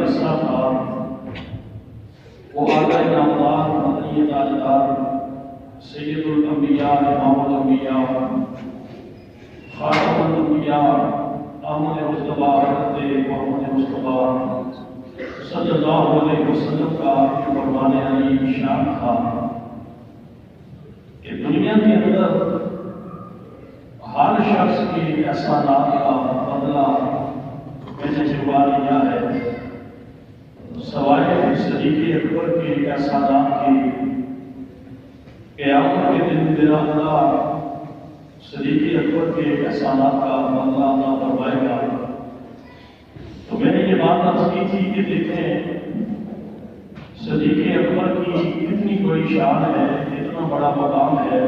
حصہ تھا وہ آقا نامدار مدنی تاجدار سید الانبیاء امام الانبیاء خاتم الانبیاء احمد مصطفیٰ حضرت محمد مصطفیٰ صلی اللہ علیہ وسلم کا جو فرمان علی شان تھا کہ دنیا کے اندر ہر شخص کے احسانات کا بدلہ میں نے چکا لیا ہے، سوائے صدیق اکبر کے احسانات کی قیامت کے دن میرا اللہ صدیق اکبر کے احسانات کا بدلہ عطا فرمائے گا۔ تو میں نے یہ بات عرض کی تھی کہ دیکھیں صدیق اکبر کی کتنی بڑی شان ہے، اتنا بڑا مقام ہے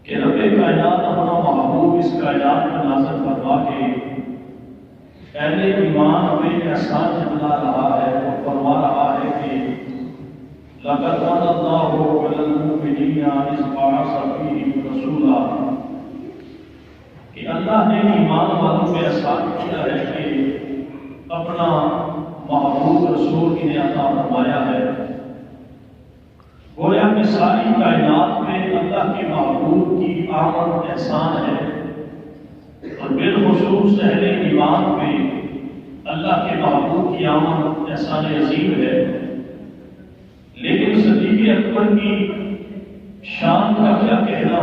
کہ رب کائنات اپنا محبوب اس کائنات میں نازل فرما کے اہل ایمان ہمیں احسان جتلا رہا ہے اور فرما رہا ہے کہ لَقَدْ مَنَّ اللَّهُ عَلَى الْمُؤْمِنِينَ إِذْ بَعَثَ فِيهِمْ رَسُولًا کہ اللہ نے ایمان والوں پہ احسان کیا ہے کہ اپنا محبوب رسول انہیں عطا فرمایا ہے۔ گویا کہ ساری کائنات میں اللہ کے محبوب کی آمد احسان ہے اور بالخصوص اہل ایمان پہ اللہ کے محبوب کی آمد احسان عظیم ہے۔ لیکن صدیق اکبر کی شان کا کیا کہنا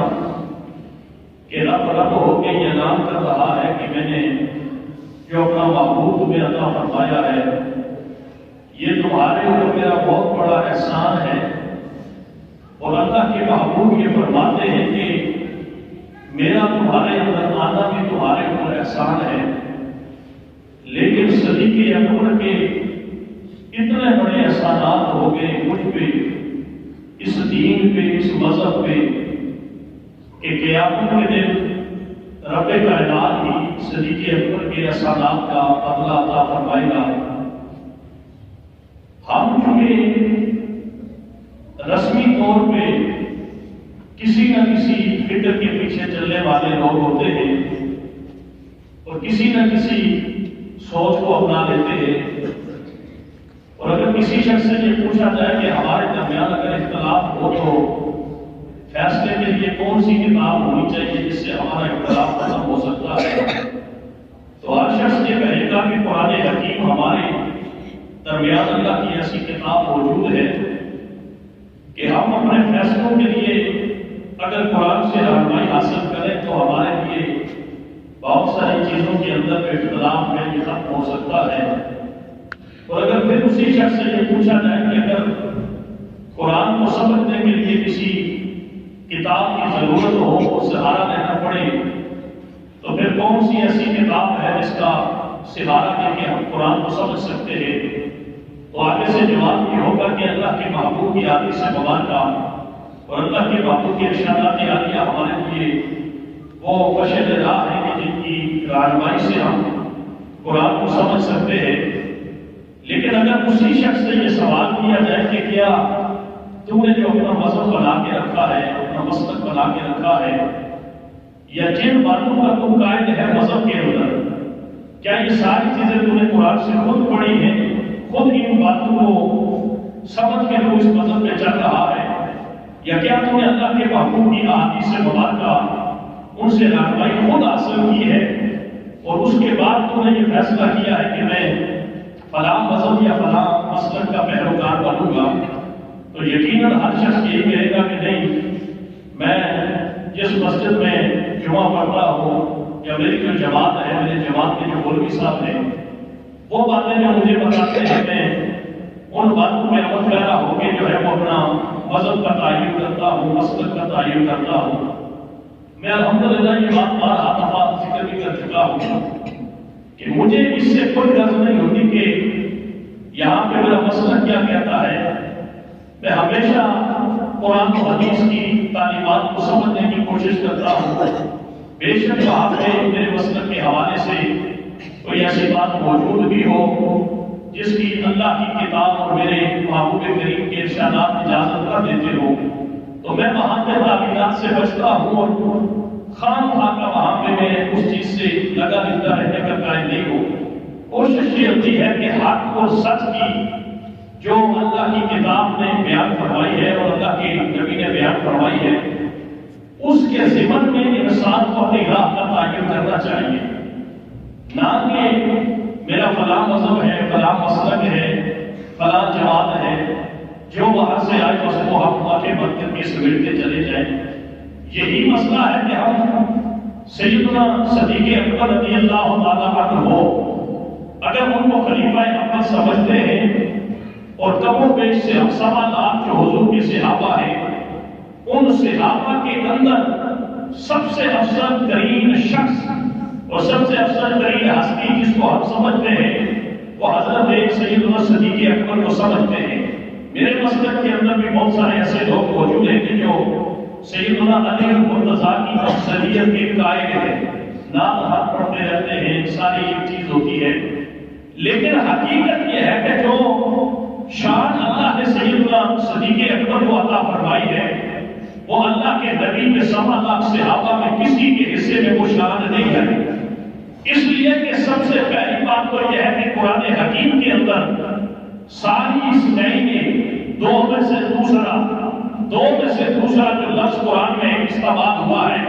کہ رب ہو کے یہ اعلان کر رہا ہے کہ میں نے جو اپنا محبوب تمہیں عطا فرمایا ہے یہ تمہارے اوپر میرا بہت بڑا احسان ہے۔ اور اللہ کے محبوب یہ فرماتے ہیں کہ میرا تمہارے اندر آنا بھی تمہارے اوپر احسان ہے۔ لیکن صدیق اکبر کے اتنے بڑے احسانات ہو گئے مجھ پہ، اس دین پہ، اس مذہب پہ کہ قیامت کے دن رب کائنات ہی صدیق اکبر کے احسانات کا بدلہ عطا فرمائے گا۔ ہم چونکہ رسمی طور پہ کسی نہ کسی فکر کے پیچھے چلنے والے لوگ ہوتے ہیں اور کسی نہ کسی سوچ کو اپنا لیتے ہیں، اور اگر کسی شخص سے یہ پوچھا جائے کہ ہمارے درمیان اگر اختلاف ہو تو فیصلے کے لیے کون سی کتاب ہونی چاہیے جس سے ہمارا اختلاف ختم ہو سکتا ہے، تو ہر شخص یہ کہے گا کہ قرآن حکیم ہمارے درمیان اللہ کی ایسی کتاب موجود ہے کہ ہم اپنے فیصلوں کے لیے اگر قرآن سے رہنمائی حاصل کریں تو ہمارے لیے بہت ساری چیزوں کے اندر جو اختلاف ہے یہ ختم ہو سکتا ہے۔ اور اگر پھر اسی شخص سے یہ پوچھا جائے کہ اگر قرآن کو سمجھنے کے لیے کسی کتاب کی ضرورت ہو اور سہارا لینا پڑے تو پھر کون سی ایسی کتاب ہے جس کا سہارا لے کے ہم قرآن کو سمجھ سکتے ہیں، تو آگے سے جواب یہ ہوگا کہ اللہ کے محبوب کی حدیث مبارکہ اور اللہ کے محبوب کی ارشادات عالیہ ہمارے لیے وہ کشید راہ ہے کہ جن کی رہنمائی سے ہم قرآن کو سمجھ سکتے ہیں۔ لیکن اگر اسی شخص سے یہ سوال کیا جائے کہ کیا تم نے جو اپنا مذہب بنا کے رکھا ہے، اپنا مسلک بنا کے رکھا ہے، یا جن باتوں کا تم قائل ہے مذہب کے اندر، کیا یہ ساری چیزیں تم نے قرآن سے خود پڑھی ہیں، خود ان باتوں کو سمجھ کے تو اس مذہب میں چل رہا ہے، یا کیا تم نے اللہ کے محبوب کی احادیث مبارکہ ان سے رہنمائی خود حاصل کی ہے اور اس کے بعد تم نے یہ فیصلہ کیا ہے کہ میں فلاں مذہب یا فلاں مسلک کا پیروکار بنوں گا؟ تو یقیناً ہر شخص یہی کہے گا کہ نہیں، میں جس مسجد میں جمعہ پڑھتا ہوں یا میری جو جماعت ہے، میرے جماعت کے جو مولوی صاحب ہیں، وہ باتیں جو مجھے بتاتے ہیں میں ان باتوں میں عمل پیرا ہو کے جو ہے وہ اپنا مذہب کا تعین کرتا ہوں، مسلک کا تعین کرتا ہوں۔ میں الحمدللہ یہ بات بارہا دفعہ ذکر بھی کر چکا ہوں کہ مجھے اس سے کوئی غرض نہیں ہوتی کہ یہاں پہ میرا مسلک کیا کہتا ہے۔ میں ہمیشہ قرآن و حدیث کی تعلیمات کو سمجھنے کی کوشش کرتا ہوں، بے شک وہاں پہ میرے مسلک کے حوالے سے کوئی ایسی بات موجود بھی ہو جس کی اللہ کی کتاب اور میرے محبوب کریم کے ارشادات اجازت کر دیتے ہو، تو میں وہاں پہ تعلیمات سے بچتا ہوں اور خام خواہ کا وہاں پہ میں اس چیز سے لگا رہتا رہنے کا قائل نہیں ہوں۔ کوشش یہ ہوتی ہے کہ حق اور سچ کی جو اللہ کی کتاب نے بیان فرمائی ہے اور اللہ کے نبی نے بیان فرمائی ہے اس کے ضمن میں انسان کو اپنی راہ کا تعین کرنا چاہیے، نہ کہ میرا فلاں مذہب ہے، فلاں مسلک ہے، فلاں جماعت ہے، جو وہاں سے آئے اس کو ہم آگے بڑھ کر کے سمیٹتے چلے جائیں۔ یہی مسئلہ ہے کہ ہم سیدنا صدیق اکبر رضی اللہ تعالیٰ عنہ اگر ان کو خلیفہ اول سمجھتے ہیں اور کم و بیش سے ہم سوا لاکھ جو حضور کے صحابہ ہیں ان صحابہ کے اندر سب سے افضل ترین شخص اور سب سے افضل ترین ہستی جس کو ہم سمجھتے ہیں وہ حضرت سیدنا صدیق اکبر کو سمجھتے ہیں۔ میرے مسلک کے اندر بھی بہت سارے ایسے لوگ موجود ہیں کہ جو سیدنا علی المرتضیٰ کی افضلیت کے قائل ہیں، نام ہاتھ پڑھتے رہتے ہیں، ساری ایک چیز ہوتی ہے، لیکن حقیقت یہ ہے کہ جو شان اللہ نے سیدنا صدیق اکبر کو عطا فرمائی ہے وہ اللہ کے نبی کے سوا لاکھ صحابہ میں کسی کے حصے میں وہ شان نہیں ہے۔ اس لیے کہ سب سے پہلی بات تو یہ ہے کہ قرآن حکیم کے اندر ساری اس نئی میں دو میں سے دوسرا جو لفظ قرآن میں استعمال ہوا ہے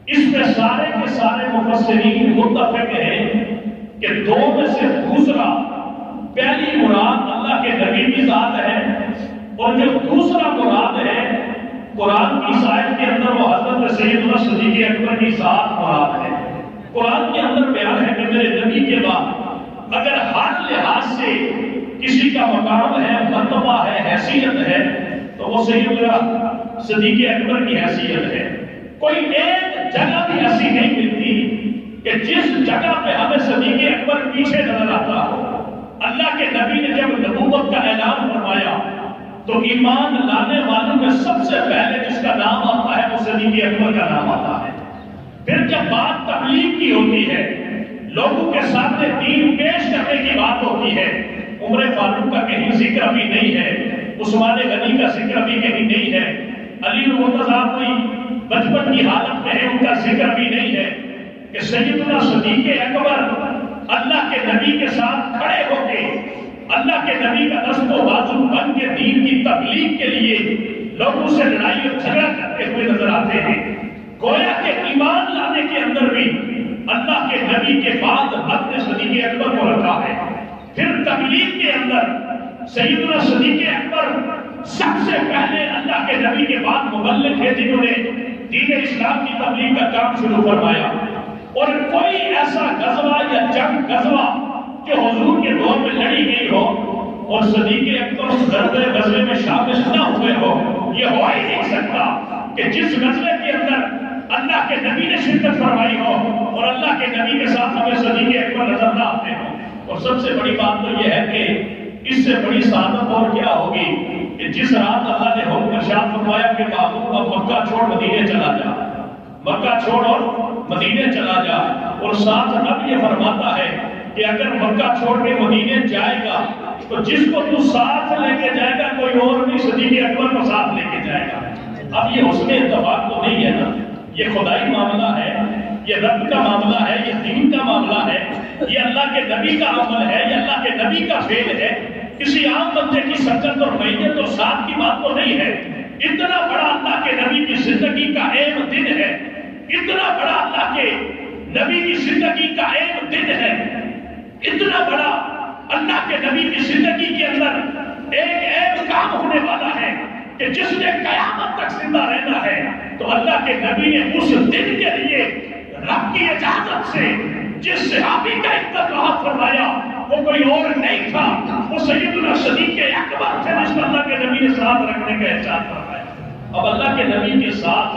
اس میں سارے کے سارے مفسرین متفق ہیں کہ دو میں سے دوسرا پہلی مراد اللہ کے نبی کی ذات ہے اور جو دوسرا مراد ہے قرآن کی آیت کے اندر وہ حضرت سیدنا صدیق اکبر کی ذات مراد ہے۔ قرآن کے اندر بیان ہے کہ میرے نبی کے بعد اگر ہر لحاظ سے کسی کا مقام ہے، مرتبہ ہے، حیثیت ہے تو وہ سیدنا صدیق اکبر کی حیثیت ہے۔ کوئی ایک جگہ بھی ایسی نہیں ملتی کہ جس جگہ پہ ہمیں صدیق اکبر پیچھے نظر آتا ہو۔ اللہ کے نبی نے جب نبوت کا اعلان فرمایا تو ایمان لانے والوں میں سب سے پہلے جس کا نام آتا ہے وہ صدیق اکبر کا نام آتا ہے۔ پھر جب بات تبلیغ کی ہوتی ہے، لوگوں کے سامنے دین پیش کرنے کی بات ہوتی ہے، عمر فاروق کا کہیں ذکر ابھی نہیں ہے، عثمان غنی کا ذکر ابھی کہیں نہیں ہے، علی المرتضیٰ کوئی بچپن کی حالت میں ہے ان کا ذکر ابھی نہیں ہے کہ سیدنا صدیق اکبر اللہ کے نبی کے ساتھ کھڑے ہو کے اللہ کے نبی کا دست و بازو بن کے دین کی تبلیغ کے لیے لوگوں سے لڑائی اور جھگڑا کرتے ہوئے نظر آتے ہیں۔ گویا کہ ایمان لانے کے اندر بھی اللہ کے نبی کے بعد حضرت صدیق اکبر کو رکھا ہے۔ پھر تبلیغ کے اندر سیدنا صدیق اکبر سب سے پہلے اللہ کے نبی کے بعد مبلغ تھے جنہوں نے دین اسلام کی تبلیغ کا کام شروع فرمایا، اور کوئی ایسا غزوہ یا جنگ غزوہ جو حضور کے دور میں لڑی گئی ہو اور صدیق اکبر اس غزوے میں شامل نہ ہوئے ہو، یہ ہو ہی نہیں سکتا کہ جس غزوے کے اندر اللہ کے نبی نے شرکت فرمائی ہو اور اللہ کے نبی کے ساتھ ہمیں صدیق اکبر نظر نہ آتے ہو۔ اور سب سے بڑی بات تو یہ ہے کہ اس سے بڑی سعادت اور کیا ہوگی کہ جس رات اللہ نے حکم ارشاد فرمایا کہ محبوب اب مکہ چھوڑ مدینے چلا جا، مکہ چھوڑ اور مدینے چلا جا، اور ساتھ اب یہ فرماتا ہے کہ اگر مکہ چھوڑ کے مدینے جائے گا تو جس کو تو ساتھ لے کے جائے گا کوئی اور نہیں صدیق اکبر کو ساتھ لے کے جائے گا۔ اب یہ حسن اتفاق تو نہیں ہے نا، یہ خدائی معاملہ ہے، یہ رب کا معاملہ ہے، یہ دین کا معاملہ ہے، یہ اللہ کے نبی کا عمل ہے، یہ اللہ کے نبی کا فعل ہے، کسی عام بندے کی سرکت اور میت اور ساتھ کی بات تو نہیں ہے۔ اتنا بڑا اللہ کے نبی کی زندگی کا اہم دن ہے، اتنا بڑا اللہ کے نبی کی زندگی کا اہم دن ہے، اتنا بڑا اللہ کے نبی کی زندگی کے اندر ایک اہم کام ہونے والا ہے کہ جس نے قیامت تک زندہ رہنا ہے تو اللہ کے نبی نے اس دن کے لیے رب کی اجازت سے جس صحابی کا انتخاب فرمایا وہ کوئی اور نہیں تھا، وہ سیدنا صدیق اکبر تھے جس کو اللہ کے نبی نے ساتھ رکھنے کا احسان فرمایا۔ اب اللہ کے نبی کے ساتھ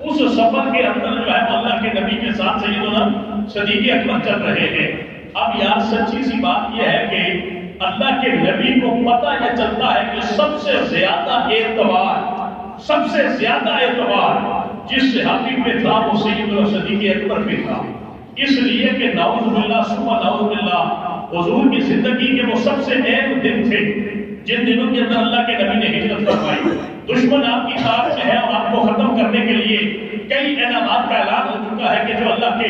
اس سفر کے اندر جو ہے اللہ کے نبی کے ساتھ سیدنا صدیق اکبر چل رہے ہیں۔ اب یار سچی سی بات یہ ہے کہ اللہ کے نبی کو پتہ یہ چلتا ہے کہ سب سے زیادہ اعتبار جس صحابی پہ تھا وہ سیدنا صدیق اکبر پہ تھا، اس لیے کہ نعوذ باللہ ثم نعوذ باللہ حضور کی زندگی کے وہ سب سے اہم دن تھے جن دنوں کے اندر اللہ کے نبی نے ہجرت فرمائی، دشمن آپ کی طاقت میں ہے اور آپ کو ختم کرنے کے لیے کئی انعامات کا اعلان ہو چکا ہے کہ جو اللہ کے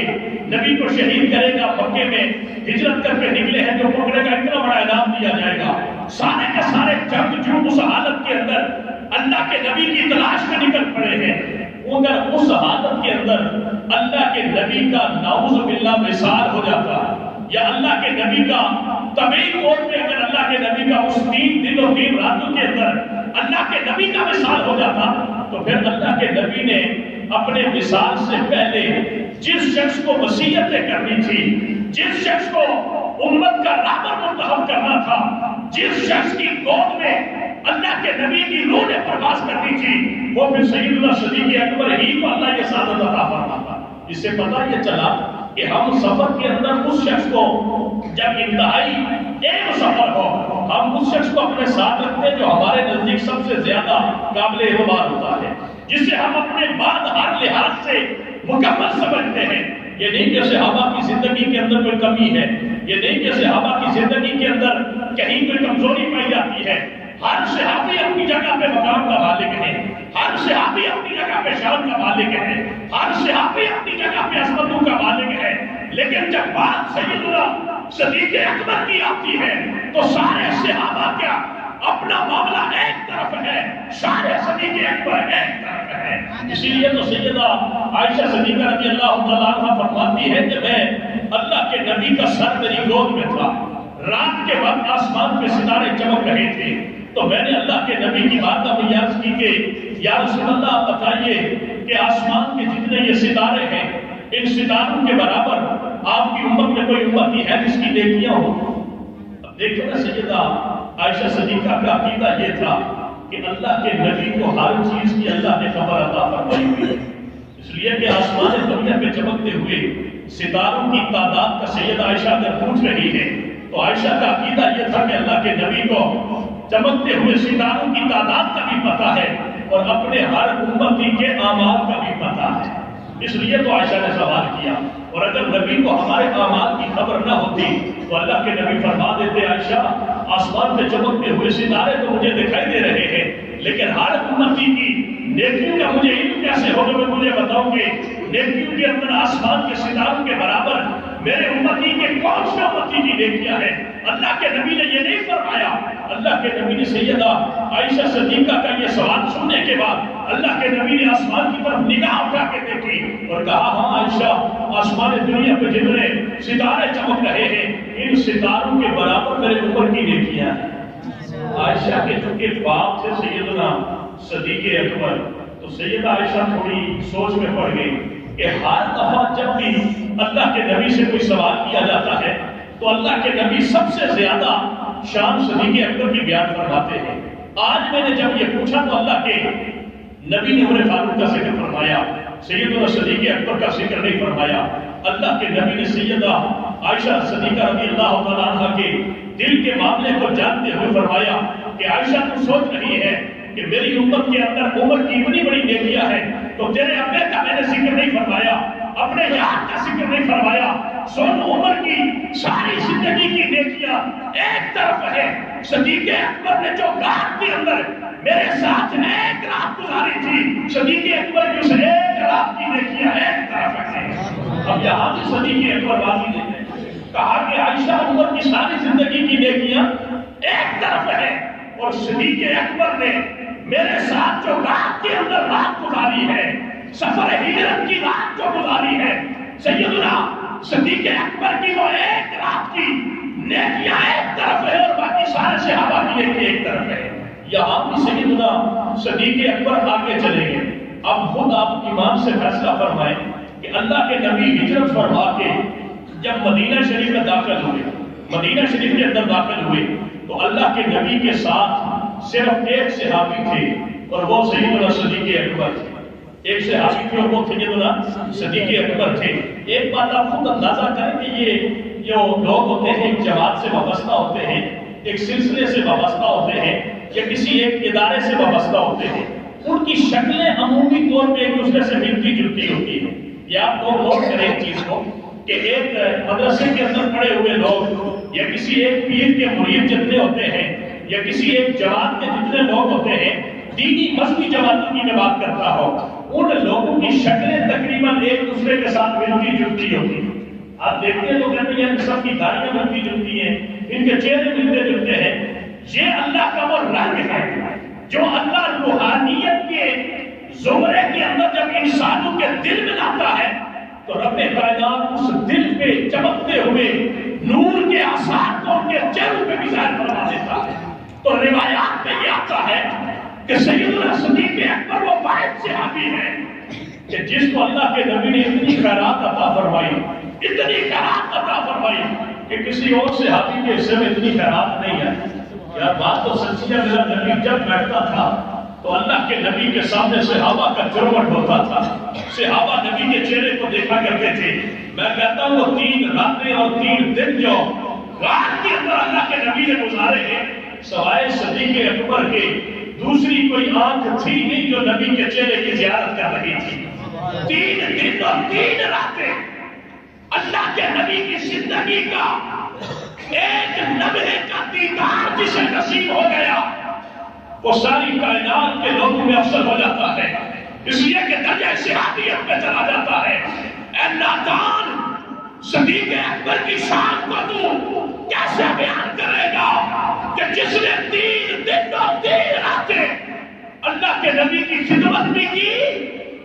نبی کو شہید کرے گا، مکے میں ہجرت کر کے نکلے ہیں جو پکڑے گا، اتنا بڑا انعام دیا جائے گا۔ سارے کے سارے جنگجو اس حالت کے اندر اللہ کے نبی کی تلاش میں نکل پڑے ہیں۔ اگر اس حالت کے اندر اللہ کے نبی کا نعوذ باللہ وصال ہو جاتا یا اللہ کے نبی کا طبعی طور پہ اگر اللہ کے نبی کا اس 3 دن اور 3 راتوں کے اندر اللہ کے نبی کا وصال ہو جاتا تو پھر اللہ کے نبی نے اپنے وصال سے پہلے جس شخص کو وصیتیں کرنی تھی، جس شخص کو امت کا رہبر منتخب کرنا تھا، جس شخص کی گود میں اللہ کے نبی کی روح نے پرواز کرنی تھی، وہ پھر سیدنا صدیق اکبر ہی کو اللہ یہ سعادت عطا فرماتا۔ اس سے پتہ یہ چلا کہ ہم سفر کے اندر اس شخص کو جب انتہائی ایک سفر ہو، ہم اس شخص کو اپنے ساتھ رکھتے ہیں جو ہمارے نزدیک سب سے زیادہ قابل اعتبار ہوتا ہے، جسے ہم اپنے بعد ہر لحاظ سے مکمل سمجھتے ہیں۔ یہ نہیں کہ صحابہ کی زندگی کے اندر کوئی کمی ہے، یہ نہیں کہ صحابہ کی زندگی کے اندر کہیں کوئی کمزوری پائی جاتی ہے۔ ہر صحابی اپنی جگہ پہ مقام کا مالک ہے، ہر صحابی اپنی جگہ پہ شان کا مالک ہے، ہر صحابی اپنی جگہ پہ عظمتوں کا مالک ہے، لیکن جب بات سیدنا صدیق اکبر کی آتی ہے تو سارے صحابہ کیا اپنا معاملہ ایک طرف ہے، سارے صدیق اکبر ایک طرف ہے۔ اسی لیے تو سیدہ عائشہ صدیقہ رضی اللہ تعالیٰ عنہ فرماتی ہے کہ میں اللہ کے نبی کا سر میری گود میں تھا، رات کے وقت آسمان پہ ستارے چمک رہے تھے، تو میں نے اللہ کے نبی کی بات ابھی عرض کی کہ یا رسول اللہ آپ بتائیے کہ آسمان کے جتنے یہ ستارے ہیں، ان ستاروں کے برابر آپ کی امت میں کوئی امتی ہے جس کی نیکیاں ہو؟ اب دیکھو نا سیدہ عائشہ صدیقہ کا عقیدہ یہ تھا کہ اللہ کے نبی کو ہر چیز کی اللہ نے خبر عطا فرمائی ہوئی ہے، اس لیے کہ آسمان دنیا پہ چمکتے ہوئے ستاروں کی تعداد کا سیدہ عائشہ اگر پوچھ رہی ہے تو عائشہ کا عقیدہ یہ تھا کہ اللہ کے نبی کو چمکتے ہوئے ستاروں کی تعداد کا بھی پتہ ہے اور اپنے ہر امتی کے اعمال کا بھی پتہ ہے۔ اس لیے تو عائشہ نے سوال کیا، اور اگر نبی کو ہمارے اعمال کی خبر نہ ہوتی تو اللہ کے نبی فرما دیتے عائشہ آسمان پہ چمکتے ہوئے ستارے تو مجھے دکھائی دے رہے ہیں، لیکن ہر امتی کی نیکیوں کا مجھے علم کیسے ہوگا؟ میں مجھے بتاؤں گے نیکیوں کے اندر آسمان کے ستاروں کے برابر میرے امتی کے کون سے امتی کی نیکیاں ہیں؟ اللہ کے نبی نے یہ نہیں فرمایا۔ اللہ کے نبی نے سیدہ عائشہ صدیقہ کا یہ سوال سننے کے بعد اللہ کے نبی نے آسمان کی طرف نگاہ اٹھا کے دیکھی اور کہا ہاں عائشہ، آسمان دنیا پہ جتنے ستارے چمک رہے ہیں ان ستاروں کے برابر میرے عمر کی نیکیاں ہیں۔ عائشہ کے چونکہ باپ سے سیدنا صدیق اکبر، تو سیدہ عائشہ تھوڑی سوچ میں پڑ گئی کہ ہر دفعہ جب بھی اللہ کے نبی سے کوئی سوال کیا جاتا ہے تو اللہ کے نبی سب سے زیادہ شان صدیق اکبر کی بیان فرماتے ہیں۔ آج میں نے جب یہ پوچھا تو اللہ کے نبی نے عمر فاروق کا ذکر فرمایا، سیدنا صدیق اکبر کا ذکر نہیں فرمایا۔ اللہ کے نبی نے سیدہ عائشہ صدیقہ رضی اللہ تعالیٰ عنہ کے دل کے معاملے کو جانتے ہوئے فرمایا کہ عائشہ تو سوچ رہی ہے کہ میری امت کے اندر عمر کی اتنی بڑی نیکیاں ہیں تو تیرے ابے کا میں نے ذکر نہیں فرمایا، اپنے یار کا ذکر نہیں فرمایا۔ سن عمر کی ساری زندگی کی نیکیاں ایک طرف ہے، صدیق اکبر نے جو رات کے اندر میرے ساتھ ایک رات گزاری تھی، صدیق اکبر کی اس ایک رات کی نیکیاں ایک طرف ہے۔ اب یہاں بھی صدیق اکبر بازی نہیں ہے، کہا کہ عائشہ عمر کی ساری زندگی کی نیکیاں ایک طرف ہے اور صدیق اکبر نے میرے ساتھ جو رات کے اندر رات گزاری ہے، سفر ہجرت کی رات جو گزاری ہے، سیدنا صدیق اکبر کی وہ ایک رات کی نیکیاں ایک طرف ہے اور باقی سارے صحابہ کی نیکیاں ایک طرف ہے۔ یہاں بھی سیدنا صدیق اکبر آگے چلیں گے۔ اب خود آپ امام سے فیصلہ فرمائیں کہ اللہ کے نبی ہجرت فرما کے جب مدینہ شریف میں داخل ہوئے، مدینہ شریف کے اندر داخل ہوئے تو اللہ کے نبی کے ساتھ صرف ایک صحابی تھے اور وہ سیدنا صدیق اکبر تھے۔ ایک صحابی تھے اور وہ سیدنا صدیق اکبر تھے۔ ایک بات آپ خود اندازہ کریں کہ یہ جو لوگ ہوتے ہیں ایک جماعت سے وابستہ ہوتے ہیں، ایک سلسلے سے وابستہ ہوتے ہیں یا کسی ایک ادارے سے وابستہ ہوتے ہیں، ان کی شکلیں عمومی طور پہ ایک دوسرے سے ملتی جلتی ہوتی ہیں۔ یہ آپ لوگ نوٹ کریں اس چیز کو کہ ایک مدرسے کے اندر پڑے ہوئے لوگ یا کسی ایک پیر کے مرید جتنے ہوتے ہیں یا کسی ایک جماعت کے جتنے لوگ ہوتے ہیں، دینی مذہبی جماعتوں کی میں بات کرتا ہوں، ان لوگوں کی شکلیں تقریباً ایک دوسرے کے ساتھ ملتی جلتی ہوتی ہیں۔ آپ دیکھتے ہیں تو کہتے ہیں سب کی داڑیاں ملتی جلتی ہیں، ان کے چہرے ملتے جلتے ہیں۔ یہ اللہ کا وہ رنگ ہے جو اللہ روحانیت کے زمرے کے اندر جب انسانوں کے دل میں لاتا ہے تو رب کائنات اس دل پہ چمکتے ہوئے نور کے آثار کو ان کے چہروں پہ بھی ظاہر فرما دیتا ہے۔ تو روایات میں یہ آتا ہے کہ سیدنا صدیق اکبر وہ واحد صحابی ہے کہ جس کو اللہ کے نبی نے اتنی خیرات عطا فرمائی، اتنی خیرات عطا فرمائی کہ کسی اور صحابی کے حصے میں اتنی خیرات نہیں ہے۔ یار بات تو سچی ہے، میرا نبی جب بیٹھتا تھا تو اللہ کے نبی کے سامنے صحابہ کا جرمٹ ہوتا تھا، صحابہ نبی کے چہرے کو دیکھا کرتے تھے۔ میں کہتا ہوں وہ 3 راتیں اور 3 دن جو رات کے اندر اللہ کے نبی نے گزارے ہیں، سوائے صدیق اکبر کے دوسری کوئی آنکھ تھی نہیں جو نبی کے چہرے کی زیارت کر رہی تھی۔ 3 دن اور 3 راتیں اللہ کے نبی کی زندگی کا ایک لمحے کا دیدار جسے نصیب ہو گیا وہ ساری کائنات کے لوگوں میں افضل ہو جاتا ہے، اس لیے کہ درجہ صحابیت میں چلا جاتا ہے۔ اے نادان، صدیق اکبر کی شان کو تو کیسے بیان کرے گا کہ جس نے 3 دن اور 3 راتیں اللہ کے نبی کی خدمت بھی کی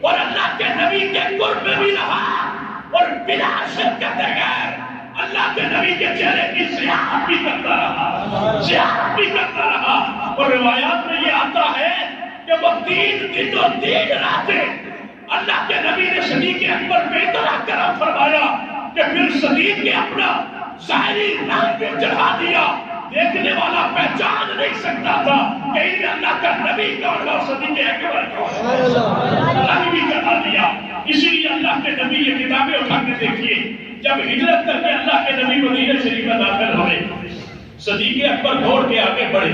اور اللہ کے نبی کے قرب میں بھی رہا اور بلا شک کے بغیر اللہ کے نبی کے چہرے کی زیارت بھی کرتا رہا اور روایات میں یہ آتا ہے کہ وہ 3 دن اور 3 راتیں اللہ کے نبی نے صدیق اکبر پہ اتنا کرم فرمایا کہ پھر صدیق کے اپنا ظاہری رنگ پہ چڑھا دیا، دیکھنے والا پہچان نہیں سکتا تھا کہ ان اللہ کا نبی کون ہے اور صدیق اکبر کون ہے، رنگ بھی چڑھا دیا۔ اسی لیے اللہ کے نبی یہ کتابیں اٹھا کے دیکھیے، جب ہجرت کر کے اللہ کے نبی مدینہ شریف میں داخل ہوئے، صدیق اکبر دوڑ کے آگے بڑھے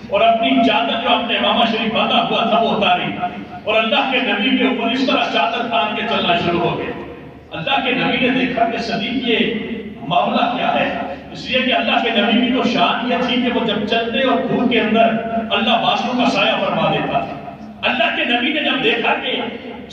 اور اپنی چادر جو اپنے امامہ شریف باندھا ہوا تھا وہ اتاری اور اللہ کے نبی کے اوپر اس طرح چادر تان کے چلنا شروع ہو گئے۔ اللہ کے نبی نے دیکھا کہ صدیق یہ معاملہ کیا ہے، اس لیے کہ اللہ کے نبی کی تو شان یہ تھی کہ وہ جب چلتے اور دھوپ کے اندر اللہ بازو کا سایہ فرما دیتا تھا۔ اللہ کے نبی نے جب دیکھا کہ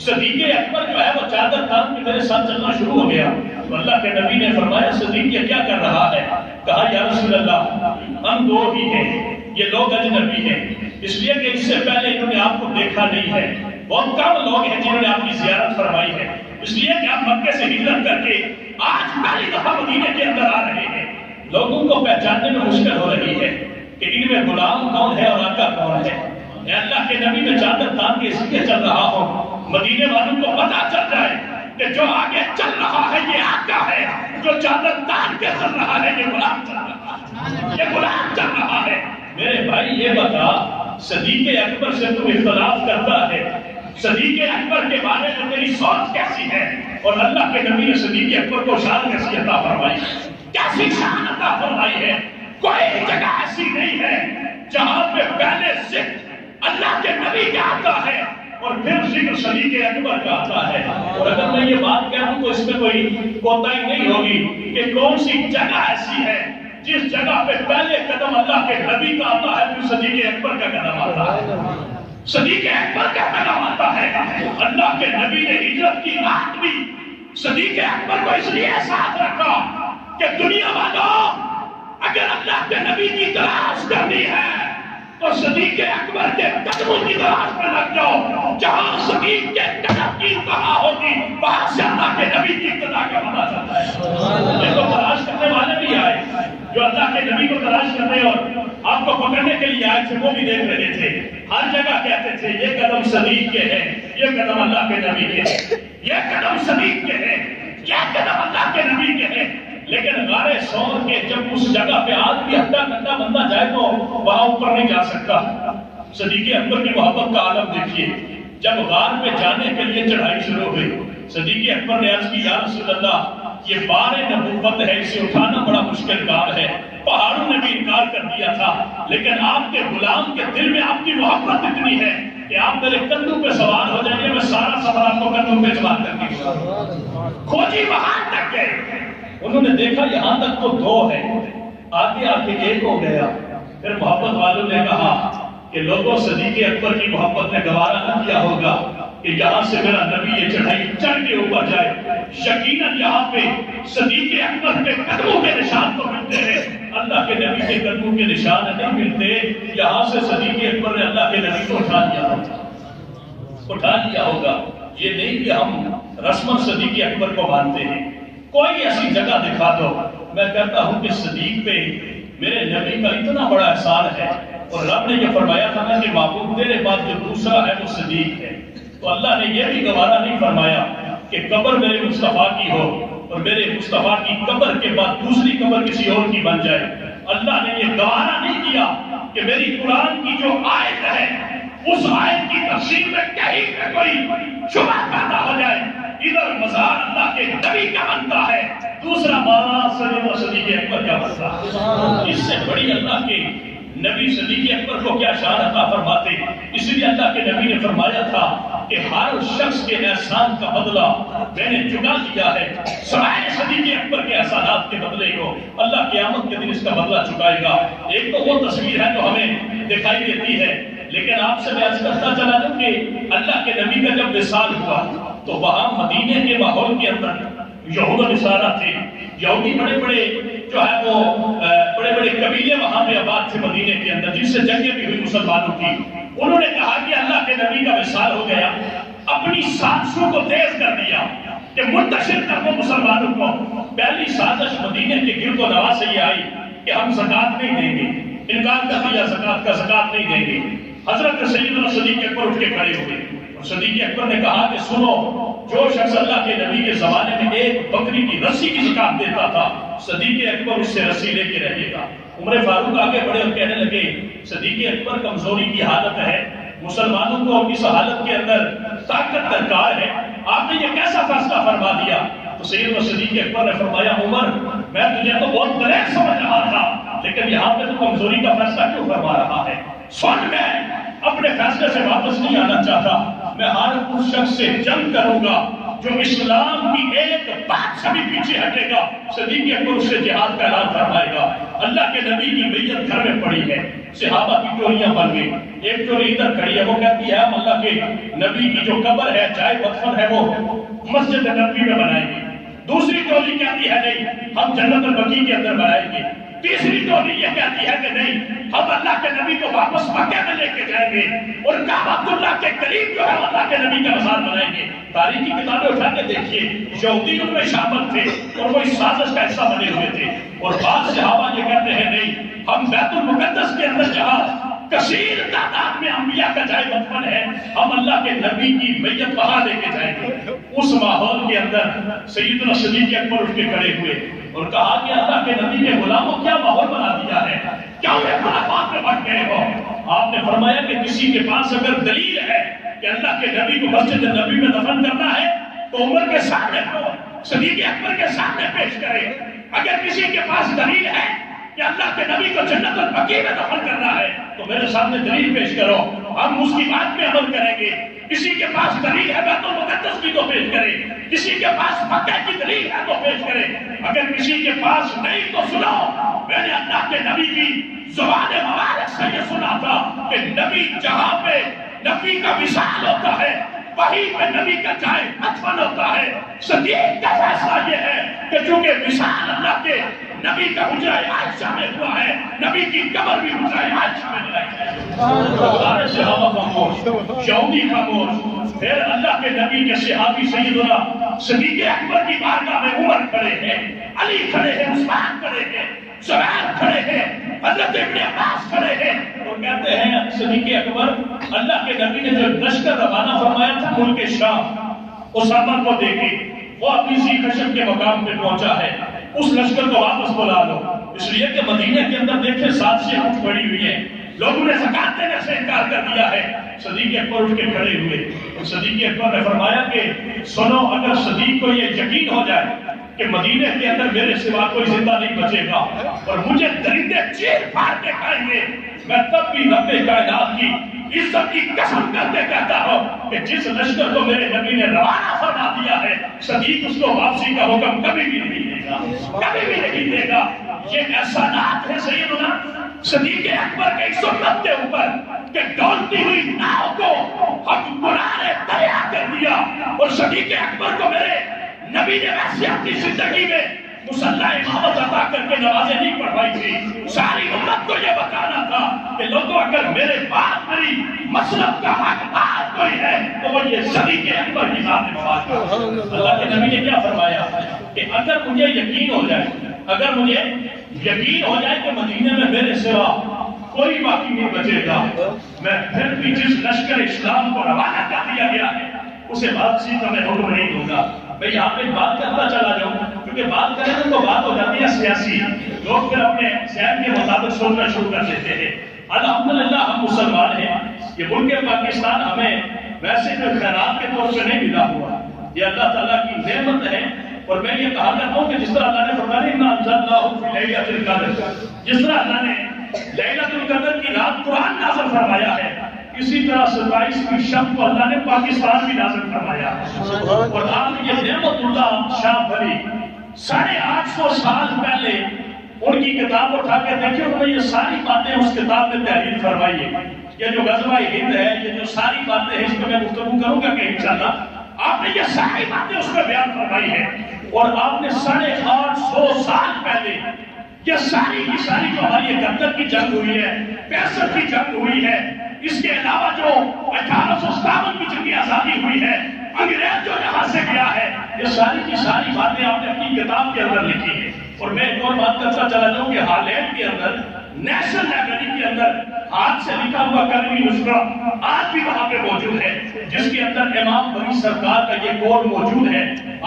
صدیق اکبر جو ہے وہ چادر تان کے میرے ساتھ چلنا شروع ہو گیا تو اللہ کے نبی نے فرمایا صدیق یہ کیا کر رہا ہے؟ کہا یا رسول اللہ ہم 2 ہی ہیں، یہ لوگ اجنبی ہیں، اس لیے کہ اس سے پہلے انہوں نے آپ کو دیکھا نہیں ہے، بہت کم لوگ ہیں جنہوں نے آپ کی زیارت فرمائی ہے، اس لیے کہ آپ مکے سے ہجرت کر کے آج پہلی دفعہ مدینے کے اندر آ رہے ہیں، لوگوں کو پہچاننے میں مشکل ہو رہی ہے کہ ان میں غلام کون ہے اور آقا کون ہے۔ اے اللہ کے نبی میں چادر تان کے اس لیے چل رہا ہوں مدینے والوں کو پتہ چل جائے کہ جو آگے چل رہا ہے یہ آقا ہے، جو چادر تان کے چل رہا ہے یہ غلام چل رہا ہے، یہ غلام چل رہا ہے۔ میرے بھائی یہ بتا صدیق اکبر سے تو اختلاف کرتا ہے، صدیق اکبر کے بارے میں تیری سوچ کیسی ہے؟ اور اللہ کے نبی نے صدیق اکبر کو شان کیسی عطا فرمائی، کیسی شان عطا فرمائی ہے؟ کوئی جگہ ایسی نہیں ہے جہاں پہ پہلے ذکر اللہ کے نبی کا آتا ہے اور پھر ذکر صدیق اکبر کا آتا ہے۔ اور اگر میں یہ بات کہوں تو اس میں کوئی کوتاہی نہیں ہوگی کہ کون سی جگہ ایسی ہے جس جگہ پہ پہلے قدم اللہ کے نبی کا آتا ہے پھر صدیق اکبر کا قدم آتا ہے، صدیق اکبر کا قدم آتا ہے۔ اللہ کے نبی نے ہجرت کی رات بھی صدیق اکبر کو اس لیے ساتھ رکھا کہ دنیا والوں اگر اللہ کے نبی کی تلاش کرنی ہے تو صدیق اکبر کے قدموں کی تلاش میں لگ جاؤ، جہاں صدیق کے قدم کی انتہا ہوگی وہاں سے اللہ کے نبی کی ابتدا کا پتہ چلتا ہے۔ یہ تو تلاش کرنے والے بھی آئے جو اللہ کے نبی کو تلاش کرنے اور آپ کو پکڑنے کے لیے آئے تھے، وہ بھی دیکھ رہے تھے، ہر جگہ کہتے تھے یہ قدم صدیق کے ہیں، یہ قدم اللہ کے نبی کے ہیں، یہ قدم صدیق کے ہیں، یہ قدم اللہ کے نبی کے ہیں۔ لیکن غار ثور کے جب اس جگہ پہ آدمی ہٹا کٹا بندہ جائے تو وہاں اوپر نہیں جا سکتا۔ صدیق اکبر کی محبت کا عالم دیکھیے، جب غار پہ جانے کے لیے چڑھائی شروع ہوئی صدیق اکبر نے عرض کی یا رسول اللہ یہ بار نبوت ہے، اسے اٹھانا بڑا مشکل کام ہے، پہاڑوں نے بھی انکار کر دیا تھا، لیکن آپ کے غلام کے دل میں آپ کی محبت اتنی ہے کہ آپ میرے کندھوں پہ سوار ہو جائیے، میں سارا سفر آپ کو کندھوں پہ سوار کر دوں۔ کھوجی وہاں تک گئے، انہوں نے دیکھا یہاں تک تو 2 ہے، آگے آگے 1 ہو گیا، پھر محبت والوں نے کہا کہ لوگوں صدیق اکبر کی محبت نے گوارا نہ کیا ہوگا کہ یہاں سے میرا نبی یہ چڑھائی چڑھ کے اوپر جائے، یقیناً یہاں پہ صدیق اکبر کے قدموں کے نشان تو ملتے ہیں، اللہ کے نبی کے قدموں کے نشان نہیں ملتے۔ یہاں سے صدیق اکبر نے اللہ کے نبی کو اٹھا لیا ہوگا۔ یہ نہیں کہ ہم رسماً صدیق اکبر کو مانتے ہیں، کوئی ایسی جگہ دکھا دو، میں کہتا ہوں کہ صدیق پہ میرے نبی کا اتنا بڑا احسان ہے، اور رب نے یہ فرمایا تھا نا کہ معبود تیرے بعد جو دوسرا ہے وہ صدیق ہے، تو اللہ نے یہ بھی گوارا نہیں فرمایا کہ قبر میرے مصطفیٰ کی ہو اور میرے مصطفیٰ کی قبر کے بعد دوسری قبر کسی اور کی بن جائے۔ اللہ نے یہ گوارا نہیں کیا کہ میری قرآن کی جو آیت ہے اس آیت کی تفسیر میں کہیں پہ کوئی شبہ پیدا ہو جائے، ادھر مزار اللہ کے نبی کا بنتا ہے، دوسرا مانا صدیق اکبر کا بنتا ہے۔ اس سے بڑی اللہ کے نبی صدیق اکبر کو کیا شان عطا فرماتے، اس لیے اللہ کے نبی نے فرمایا تھا کہ ہر شخص کے احسان کا بدلہ میں نے چکا دیا ہے، سوائے صدیق اکبر کے احسانات کے بدلے کو اللہ قیامت کے دن اس کا بدلہ چکائے گا۔ ایک تو وہ تصویر ہے جو ہمیں دکھائی دیتی ہے، لیکن آپ سے میں عرض کرتا چلا دوں کہ اللہ کے نبی کا جب وصال ہوا تو وہاں مدینے کے ماحول کے اندر یہود و نصارہ تھے، یہودی بڑے بڑے جو ہے وہ بڑے بڑے قبیلے وہاں پہ آباد تھے مدینے کے اندر، جن سے جنگیں بھی ہوئی مسلمانوں کی۔ انہوں نے کہا کہ اللہ کے نبی کا وصال ہو گیا، اپنی سازشوں کو تیز کر دیا کہ منتشر کر دو مسلمانوں کو۔ پہلی سازش مدینے کے گرد و نواح سے یہ آئی کہ ہم زکوٰۃ نہیں دیں گے، انکار کر دیا زکوٰۃ کا، زکوٰۃ نہیں دیں گے۔ حضرت سیدنا صدیق اکبر اٹھ کے کھڑے ہوئے اور صدیق اکبر نے کہا کہ سنو، جو شخص اللہ کے نبی کے زمانے میں ایک بکری کی رسی کی زکوٰۃ دیتا تھا، صدیق اکبر اس سے رسی لے کے رہے گا۔ عمر فاروق آگے بڑھے اور کہنے لگے صدیق اکبر کمزوری کی حالت ہے، مسلمانوں کو اس حالت کے اندر طاقت درکار ہے، آپ نے یہ کیسا فیصلہ فرما دیا؟ تو سیدنا صدیق اکبر نے فرمایا عمر، میں تجھے تو بہت دلیر سمجھ رہا تھا، لیکن یہاں پہ تو کمزوری کا فیصلہ کیوں فرما رہا ہے؟ سن، میں اپنے فیصلے سے واپس نہیں آنا چاہتا، میں ہر اس شخص سے جنگ کروں گا جو اسلام کی ایک بات سے بھی پیچھے ہٹے گا۔ صدیق اکبر اس سے جہاد کا اعلان فرمائے گا۔ اللہ کے نبی کی بیعت گھر میں پڑی ہے، صحابہ کی ٹولیاں بن گئی، ایک ٹولی ادھر کھڑی ہے، وہ کہتی ہے ہم اللہ کے نبی کی جو قبر ہے جائے مدفن ہے وہ مسجد نبوی میں بنائیں گے۔ دوسری ٹولی کہتی ہے نہیں، ہم جنت البقیع کے اندر بنائیں گے۔ تیسری ٹولی یہ کہتی ہے کہ نہیں، ہم اللہ کے نبی کو واپس مکہ میں لے کے جائیں گے اور کعبۃ اللہ کے قریب جو ہے اللہ کے نبی کا مزار بنائیں گے۔ تاریخی کتابیں اٹھا کے دیکھیے، یہودی ان میں شامل تھے اور وہ اس سازش کا حصہ بنے ہوئے تھے، اور بعض صحابہ یہ کہتے ہیں نہیں، ہم بیت المقدس کے اندر جہاں کثیر تعداد میں انبیاء کا جائے مدفن ہے، ہم اللہ کے نبی کی بیعت وہاں لے کے جائیں گے۔ اس ماحول کے اندر سیدنا صدیق اکبر اٹھ کے کھڑے ہوئے اور کہا کہ اللہ کے نبی کے غلاموں کیا ماحول بنا دیا ہے، کیا یہ خلافات میں بٹ گئے ہو؟ آپ نے فرمایا کہ کسی کے پاس اگر دلیل ہے کہ اللہ کے نبی کو مسجد نبی میں دفن کرنا ہے تو عمر کے سامنے صدیق اکبر کے سامنے پیش کرے۔ اگر کسی کے پاس دلیل ہے کہ اللہ کے نبی کو جنت البقیع میں دفن کرنا ہے تو میرے سامنے دلیل پیش کرو، ہم اس کی بات پہ عمل کریں گے۔ کسی کے پاس دلیل ہے بیت المقدس کی تو پیش کرے، کسی کے پاس مکہ کی دلیل ہے تو پیش کرے، اگر کسی کے پاس نہیں تو سنو، میں نے اللہ کے نبی کی زبان مبارک سے یہ سنا تھا کہ نبی جہاں پہ نبی کا وصال ہوتا ہے وہیں پہ نبی کا جائے مدفن ہوتا ہے۔ صدیق کا فیصلہ یہ ہے کہ چونکہ وصال اللہ کے نبی کا حجرہ عائشہ میں ہوا ہے، نبی کی قبر بھی حجرہ عائشہ میں بنائی ہے۔ سارے صحابہ خاموش، یہودی خاموش، پھر اللہ کے نبی کے صحابی سیدنا صدیق اکبر کی بارگاہ میں عمر کھڑے ہیں، علی کھڑے ہیں، عثمان کھڑے ہیں، زبیر کھڑے ہیں، حضرت ابن عباس کھڑے ہیں، اور کہتے ہیں صدیق اکبر، اللہ کے نبی نے جو لشکر روانہ فرمایا تھا ملک شام، اسامہ کو دیکھے وہ اپنی ذی خشب کے مقام پہ پہنچا ہے، اس لشکر کو واپس بلا لو، اس لیے کہ مدینے کے اندر دیکھیں سازشیں اٹھ پڑی ہوئی ہیں، لوگوں نے زکوٰۃ دینے سے انکار کر دیا ہے۔ صدیق اکبر اٹھ کے کھڑے ہوئے، صدیق اکبر نے فرمایا کہ سنو، اگر صدیق کو یہ یقین ہو جائے کہ مدینے کے اندر میرے سوا کوئی زندہ نہیں بچے گا اور مجھے درندے چیر پھاڑ کے کھائیں گے، میں تب بھی رب کائنات کی عزت کی قسم کر کے کہتا ہوں کہ جس لشکر کو میرے نبی نے روانہ فرما دیا ہے، صدیق اس کو واپسی کا حکم کبھی بھی نہیں دے گا، کبھی بھی نہیں دے گا۔ یہ احسانات ہے سیدنا صدیق اکبر کی سنت کے اوپر کہ ڈولتی ہوئی ناؤ کو ہم کنارے دریا کر دیا، اور صدیق اکبر کو میرے نبی نے ویسے اپنی زندگی میں مسلح امامت عطا کر کے نمازیں نہیں پڑھوائی تھی، ساری امت کو یہ بتانا تھا کہ لوگوں اگر میرے بعد میری مسلک کا حقدار کوئی ہے تو وہ یہ صدیق اکبر کی ذات مبارک ہے۔ اللہ کے نبی نے کیا فرمایا کہ اگر مجھے یقین ہو جائے، اگر مجھے یقین ہو جائے کہ مدینے میں میرے سوا کوئی باقی نہیں بچے گا، میں پھر بھی جس لشکر اسلام کو روانہ کر دیا گیا ہے اسے واپسی کا میں حکم نہیں دوں گا۔ میں یہاں پہ بات کرتا چلا جاؤں کیونکہ بات کریں تو بات ہو جاتی ہے سیاسی، لوگ پھر اپنے ذہن کے مطابق سوچنا شروع کر دیتے ہیں۔ الحمدللہ ہم مسلمان ہیں، یہ ملک پاکستان ہمیں ویسے کوئی خیرات کے طور پہ نہیں ملا ہوا، یہ اللہ تعالیٰ کی نعمت ہے۔ اور میں یہ کہا کرتا ہوں کہ جس طرح اللہ نے فرمایا اِنَّا أَنزَلْنَاهُ فِي لَيْلَةِ الْقَدْرِ، جس طرح اللہ نے لیلۃ القدر کی رات قرآن نازل فرمایا ہے، اسی طرح 27ویں شب کو اللہ نے پاکستان بھی نازل فرمایا ہے۔ اور آپ یہ نعمت اللہ شاہ ولی 850 سال پہلے ان کی کتاب اٹھا کے دیکھیں، انہوں نے یہ ساری باتیں اس کتاب میں تحریر فرمائی ہے۔ یہ جو غزوہ ہند ہے، یہ جو ساری باتیں ہیں، اس پہ میں گفتگو کروں گا کہ انشاءاللہ آپ نے یہ ساری باتیں اس میں بیان فرمائی ہے۔ اور آپ نے 850 سال پہلے یہ ساری کی ساری جو ہماری 71 کی جنگ ہوئی ہے، 65 کی جنگ ہوئی ہے، اس کے علاوہ جو 1857 کی جنگ آزادی ہوئی ہے، انگریز جو یہاں سے گیا ہے، یہ ساری کی ساری باتیں آپ نے اپنی کتاب کے اندر لکھی ہے۔ اور میں ایک اور بات کرتا چلا جاؤں کہ ہالینڈ کے اندر نیشنل لائبریری کے اندر ہاتھ سے لکھا ہوا کلمی نسخہ آج بھی وہاں پہ موجود ہے، جس کے اندر امام بری سرکار کا یہ قول موجود ہے۔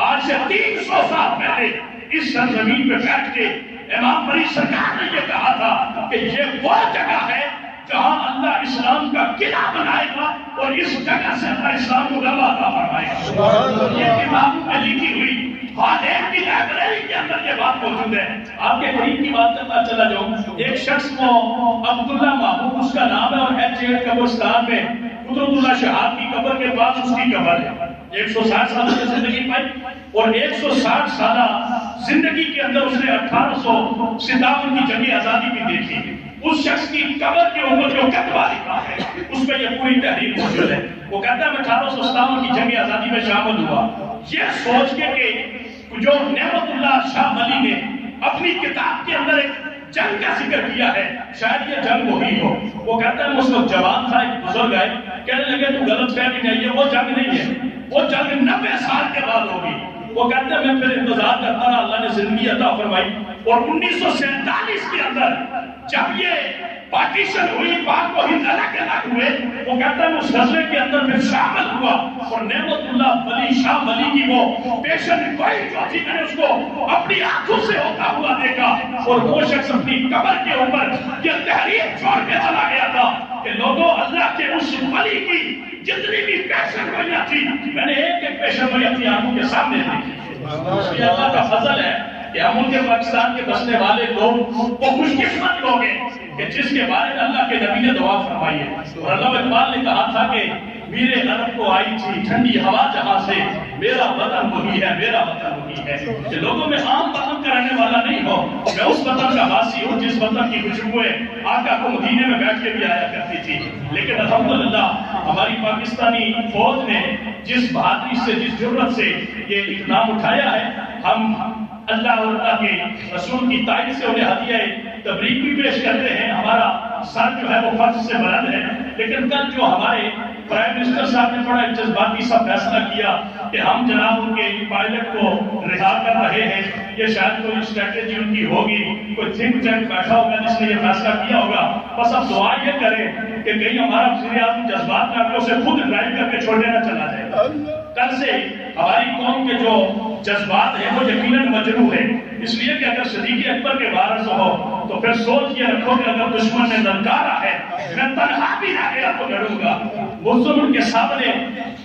آج سے 300 سال پہلے اس سرزمین پہ بیٹھ کے امام بری سرکار نے یہ کہا تھا کہ یہ وہ جگہ ہے جہاں اللہ اسلام کا قلعہ بنائے گا، اور اس جگہ سے اللہ اسلام کو غلبہ عطا فرمائے گا۔ یہ کتابوں میں لکھی ہوئی ہالینڈ کی لائبریری کے اندر یہ بات موجود ہے۔ آپ کے قریب کی بات کرتا چلا جاؤں، ایک شخص کو عبداللہ محبوب اس کا نام ہے، اور H8 قبرستان میں قدرت اللہ شہاب کی قبر کے پاس اس کی قبر ہے۔ 160 سال کی زندگی پائی، اور 160 سالہ زندگی کے اندر اس نے 1857 کی جنگ آزادی بھی دیکھی۔ اس شخص کی قبر کے اوپر جو کتبہ لکھا ہے اس میں یہ پوری تحریر موجود ہے۔ وہ کہتا ہے میں 1857 کی جنگ آزادی میں شامل ہوا، یہ سوچ کے کہ جو نعمت اللہ شاہ ولی نے اپنی کتاب کے اندر ایک جنگ کا ذکر کیا ہے، شاید یہ جنگ وہی ہو۔ وہ کہتا ہے میں اس وقت جوان تھا، ایک بزرگ آئے کہنے لگے تو غلط فہمی نہیں ہے، وہ جنگ نہیں ہے، وہ جنگ 90 سال کے بعد ہوگی۔ وہ کہتے ہیں میں پھر انتظار کرتا رہا، اللہ نے زندگی عطا فرمائی، اور 1947 کے اندر جب یہ پارٹیشن ہوئی، پاک و ہند الگ الگ ہوئے، وہ کہتا ہے اس غزوے کے اندر پھر شامل ہوا، اور نعمت اللہ ولی شاہ ولی کی وہ پیشن گوئی جو تھی، میں نے اس کو اپنی آنکھوں سے ہوتا ہوا دیکھا، اور وہ شخص اپنی قبر کے اوپر یہ تحریر چھوڑ کے چلا گیا تھا کہ لوگوں اللہ کے اس ولی کی جتنی بھی پیشن گوئیاں تھی، میں نے ایک ایک پیشن گوئی اپنی آنکھوں کے سامنے دیکھی۔ یہ اللہ کا فضل ہے کہ ہم ملک پاکستان کے بسنے والے لوگ وہ خوش قسمت لوگ ہیں کہ جس کے بارے میں اللہ کے نبی نے دعا فرمائی ہے۔ اور علامہ اقبال نے کہا تھا کہ میرے عرب کو آئی تھی ٹھنڈی ہوا جہاں سے، میرا وطن وہی ہے، میرا وطن وہی ہے۔ کہ لوگوں میں عام وطن کا رہنے والا نہیں ہو، میں اس وطن کا واسی ہوں جس وطن کی خوشبوئیں آقا کو مدینے میں بیٹھ کے بھی آیا کرتی تھی۔ لیکن الحمدللہ ہماری پاکستانی فوج نے جس بہادری سے، جس جرأت سے یہ اقدام اٹھایا ہے، ہم اللہ اور اللہ کے رسول کی تائید سے انہیں ہدیہ تبریک بھی پیش کرتے ہیں۔ ہمارا سر جو ہے وہ فرض سے بلند ہے، لیکن کل جو ہمارے پرائم منسٹر صاحب نے بڑا جذباتی سا فیصلہ کیا کہ ہم جناب ان کے پائلٹ کو رہا کر رہے ہیں، یہ شاید کوئی اسٹریٹجی ان کی ہوگی، کوئی تھنک ٹینک بیٹھا ہوگا جس نے یہ فیصلہ کیا ہوگا۔ بس اب دعا یہ کریں کہ کہیں ہمارا وزیر اعظم جذبات میں آپ کو سے خود ڈرائیو کر کے چھوڑنے نہ چلا جائے۔ کل سے ہماری قوم کے جو جذبات ہیں وہ یقیناً مجروح ہے، اس لیے کہ اگر صدیق اکبر کے وارث ہو تو پھر سوچ یہ رکھو کہ اگر دشمن نے للکارا ہے میں تنہا بھی رہ گیا تو لڑوں گا۔ دشمن کے سامنے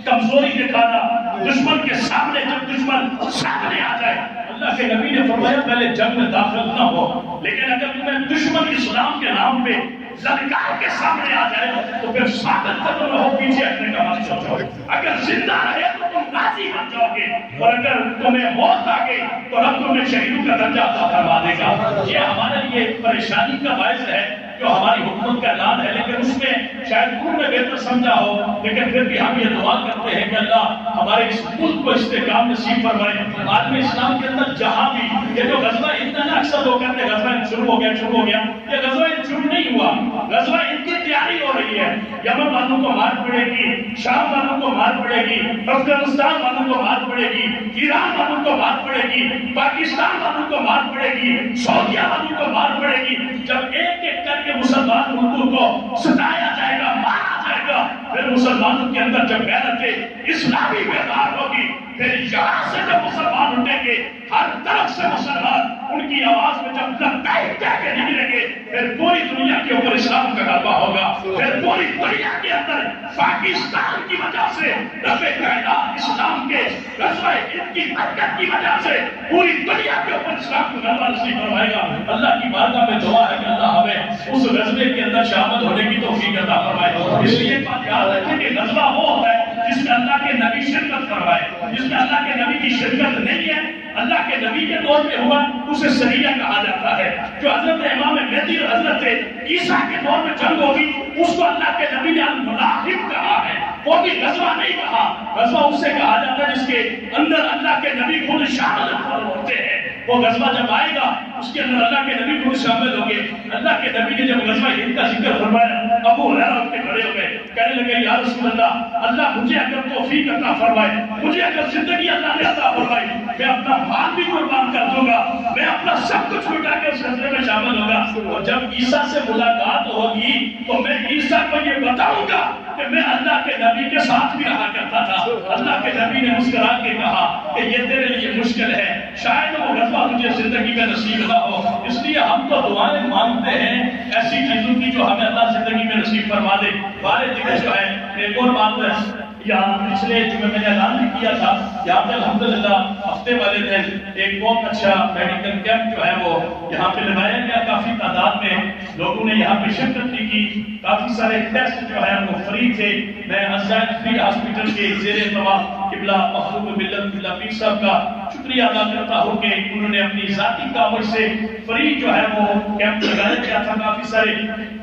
کمزوری دکھانا، دشمن کے سامنے جب دشمن سامنے آ جائے، اللہ کے نبی نے فرمایا پہلے جنگ میں داخل نہ ہو، لیکن اگر تمہیں دشمن اسلام کے نام پہ للکار کے سامنے آ جائے تو پھر ثابت قدم رہو، پیچھے ہٹنے کا مت سوچو۔ اگر زندہ رہے تو تم غازی بن جاؤ گے، اور اگر تمہیں موت آ گئی تو رب تمہیں شہیدوں کا درجہ عطا فرما دے گا۔ یہ ہمارے لیے پریشانی کا باعث ہے جو ہماری حکومت کا اعلان ہے، لیکن اس میں شاید انہوں نے بہتر سمجھا ہو، لیکن پھر بھی ہم یہ دعا کرتے ہیں کہ اللہ ہمارے اس ملک کو استحکام نصیب فرمائے۔ عالم اسلام کے اندر جہاں بھی یہ جو غزوہ ہند نا اکثر لوگ کہتے ہیں غزوہ ہند شروع ہو گیا، یہ غزوہ ہند شروع نہیں ہوا، غزوہ ہند کی تیاری ہو رہی ہے۔ یمن والوں کو مار پڑے گی، شام والوں کو مار پڑے گی، افغانستان والوں کو مار پڑے گی، ایران والوں کو مار پڑے گی، پاکستان والوں کو مار پڑے گی، سعودیہ والوں کو مار پڑے گی۔ جب ایک ایک کر کے مسلمان ملکوں کو ستایا جائے گا، مارا جائے گا، پھر مسلمانوں کے اندر جب غیرت اسلامی بیدار ہوگی، پھر یہاں سے جب مسلمان اٹھیں گے، ہر طرف سے مسلمان ان کی آواز میں جب لبیک کہہ کے نکلیں گے، پھر پوری دنیا کے اوپر اسلام کا غلبہ ہوگا۔ پھر پوری دنیا کے اندر پاکستان کی وجہ سے رب کائنات اسلام کے غزوہ ہند کی برکت کی وجہ سے پوری دنیا کے اوپر اسلام کا غلبہ نصیب فرمائے گا۔ اللہ کی بارگاہ میں دعا ہے کہ اللہ ہمیں اس غزوے کے اندر شامل ہونے کی توفیق عطا فرمائے۔ اس لیے بات یاد رکھیں کہ غزوہ وہ ہوتا ہے جس میں اللہ کے نبی شرکت فرمائے، جس میں اللہ کے نبی کی شرکت نہیں ہے، اللہ کے نبی کے دور میں ہوا، اسے سریہ کہا جاتا ہے۔ جو حضرت امام مہدی اور حضرت عیسیٰ کے دور میں جنگ ہوگی، اس کو اللہ کے نبی نے المنافق کہا ہے، وہ بھی غزوہ نہیں کہا۔ غزوہ اسے کہا جاتا ہے جس کے اندر اللہ کے نبی خود شامل ہوتے ہیں۔ وہ غزوہ جب آئے گا اس کے اندر اللہ کے نبی خود شامل ہوں گے۔ اللہ کے نبی نے جب غزوہ ہند کا ذکر فرمایا، ابو ہریرہ اٹھ کے کھڑے ہو گئے، کہنے لگے یا رسول اللہ، اللہ مجھے اگر توفیق عطا فرمائے، مجھے اگر زندگی اللہ نے عطا فرمائی، میں اپنا مال بھی قربان کر دوں گا، میں اپنا سب کچھ لٹا کے اس غزوے میں شامل ہوگا۔ اور جب عیسیٰ سے ملاقات ہوگی تو میں عیسیٰ کو یہ بتاؤں گا کہ میں اللہ کے نبی کے ساتھ بھی رہا کرتا تھا۔ اللہ کے نبی نے مسکرا کے کہا کہ یہ تیرے لیے مشکل ہے، شاید وہ غزوہ تجھے زندگی میں نصیب نہ ہو، اس لیے ہم تو دعائیں مانگتے ہیں ایسی چیزوں کی جو ہمیں اللہ زندگی میں نصیب فرما دے۔ بارے دیکھے جو ہے ایک اور بات ہے، یہاں پچھلے جمعے میں نے اعلان بھی کیا تھا، یہاں پہ الحمدللہ ہفتے والے دن ایک بہت اچھا میڈیکل کیمپ جو ہے وہ یہاں پہ لگایا گیا۔ کافی تعداد میں لوگوں نے یہاں پہ شرکت کی، کافی سارے ٹیسٹ جو ہے وہ فری تھے۔ میں حسین فری ہاسپٹل کے زیر انتظام قبلہ مخلوق ملت قبلہ پیر صاحب کا شکریہ ادا کرتا ہوں کہ انہوں نے اپنی ذاتی کاوش سے فری جو ہے وہ کیمپ لگایا گیا تھا۔ کافی سارے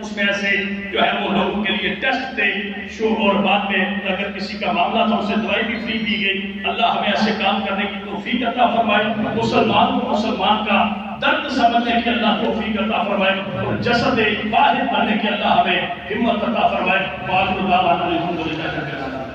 اس میں ایسے جو ہے وہ لوگوں کے لیے ٹیسٹ تھے اور بعد میں اگر کسی کا معاملہ تھا اسے دوائی بھی فری دی گئی۔ اللہ ہمیں ایسے کام کرنے کی توفیق عطا فرمائے، مسلمان کو مسلمان کا درد سمجھنے کی اللہ توفیق عطا فرمائے، اور جسد واحد بننے کی اللہ ہمیں ہمت عطا فرمائے۔ وآخر دعوانا الحمدللہ رب العالمین۔